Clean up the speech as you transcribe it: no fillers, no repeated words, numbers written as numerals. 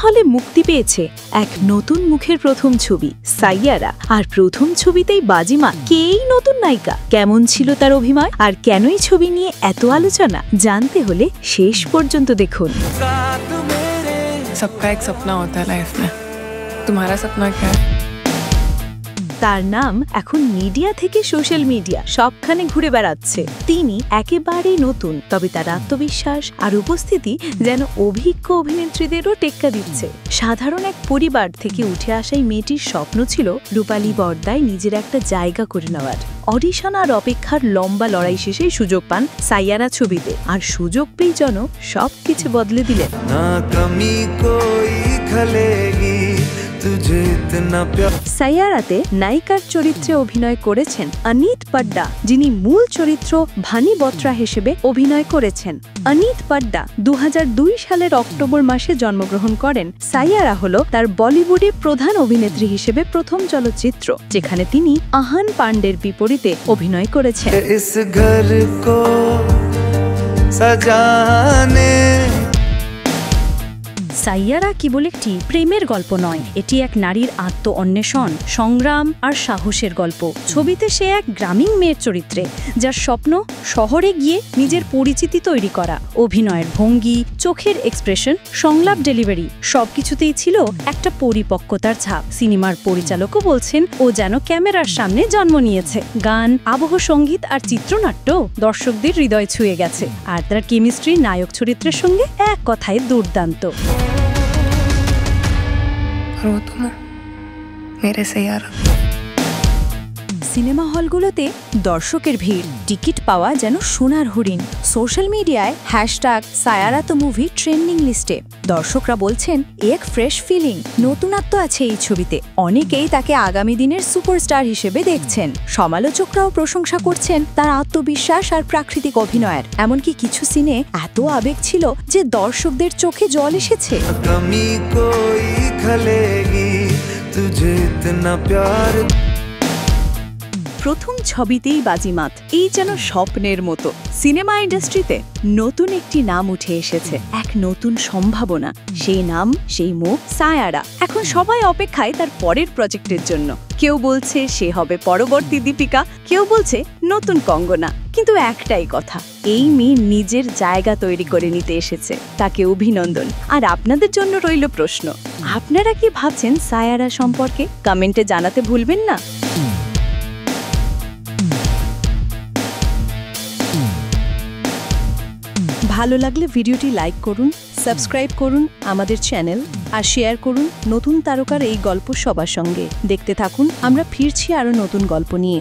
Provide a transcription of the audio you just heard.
হলে মুক্তি পেয়েছে এক নতুন মুখের প্রথম ছবি সাইয়ারা। আর প্রথম ছবিতেই বাজিমাত। কে এই নতুন নায়িকা, কেমন ছিল তার অভিনয়, আর কেনই ছবি নিয়ে এত আলোচনা, জানতে হলে শেষ পর্যন্ত দেখুন। सबका एक सपना होता है लाइफ में। तुम्हारा सपना क्या है? তার নাম এখন মিডিয়া থেকে সোশ্যাল মিডিয়া সবখানে ঘুরে বেড়াচ্ছে। তিনি একেবারেই নতুন, তবে তার আত্মবিশ্বাস আর উপস্থিতি যেন অভিজ্ঞ অভিনেত্রীদেরও টেক্কা দিচ্ছে। সাধারণ এক পরিবার থেকে উঠে আসাই মেয়েটির স্বপ্ন ছিল রূপালী পর্দায় নিজের একটা জায়গা করে নেওয়ার। অডিশন আর অপেক্ষার লম্বা লড়াই শেষে সুযোগ পান সাইয়ারা ছবিতে, আর সুযোগ পেয়ে যেন সবকিছু বদলে দিলেন। সাইয়ারাতে নায়িকার চরিত্রে অভিনয় করেছেন অনিত পাড্ডা, যিনি মূল চরিত্র ভানি বত্রা হিসেবে অভিনয় করেছেন। অনিত পাড্ডা 2002 সালের অক্টোবর মাসে জন্মগ্রহণ করেন। সাইয়ারা হলো তার বলিউডে প্রধান অভিনেত্রী হিসেবে প্রথম চলচ্চিত্র, যেখানে তিনি আহান পান্ডের বিপরীতে অভিনয় করেছেন। সাইয়ারা কেবল একটি প্রেমের গল্প নয়, এটি এক নারীর আত্ম অন্বেষণ, সংগ্রাম আর সাহসের গল্প। ছবিতে সে এক গ্রামীণ মেয়ের চরিত্রে, যার স্বপ্ন শহরে গিয়ে নিজের পরিচিতি তৈরি করা। অভিনয়ের ভঙ্গি, চোখের এক্সপ্রেশন, সংলাপ ডেলিভারি সবকিছুতেই ছিল একটা পরিপক্কতার ছাপ। সিনেমার পরিচালকও বলছেন ও যেন ক্যামেরার সামনে জন্ম নিয়েছে। গান, আবহ সঙ্গীত আর চিত্রনাট্য দর্শকদের হৃদয় ছুঁয়ে গেছে, আর তার কেমিস্ট্রি নায়ক চরিত্রের সঙ্গে এক কথায় দুর্দান্ত। সিনেমা হলগুলোতে দর্শকের ভিড়, টিকিট পাওয়া যেন সোনার হরিণ। সোশ্যাল মিডিয়ায় হ্যাশট্যাগ সায়ারা তো মুভি ট্রেন্ডিং লিস্টে। দর্শকরা বলছেন এক ফ্রেশ ফিলিং, নতুনত্ব আছে এই ছবিতে। অনেকেই তাকে আগামী দিনের সুপারস্টার হিসেবে দেখছেন। সমালোচকরাও প্রশংসা করছেন তার আত্মবিশ্বাস আর প্রাকৃতিক অভিনয়ের। এমনকি কিছু সিনে এত আবেগ ছিল যে দর্শকদের চোখে জল এসেছে। প্রথম ছবিতেই বাজিমাত, এই যেন স্বপ্নের মতো। সিনেমা ইন্ডাস্ট্রিতে নতুন একটি নাম উঠে এসেছে, এক নতুন সম্ভাবনা। সেই নাম, সেই মুখ সায়ারা। এখন সবাই অপেক্ষায় তার পরের প্রজেক্টের জন্য। কেউ বলছে সে হবে পরবর্তী দীপিকা, কেউ বলছে নতুন কঙ্গনা। কিন্তু একটাই কথা, এই মেয়ে নিজের জায়গা তৈরি করে নিতে এসেছে। তাকে অভিনন্দন। আর আপনাদের জন্য রইল প্রশ্ন, আপনারা কি ভাবছেন সায়ারা সম্পর্কে? কমেন্টে জানাতে ভুলবেন না। ভালো লাগলে ভিডিওটি লাইক করুন, সাবস্ক্রাইব করুন আমাদের চ্যানেল, আর শেয়ার করুন নতুন তারকার এই গল্প সবার সঙ্গে। দেখতে থাকুন, আমরা ফিরছি আরও নতুন গল্প নিয়ে।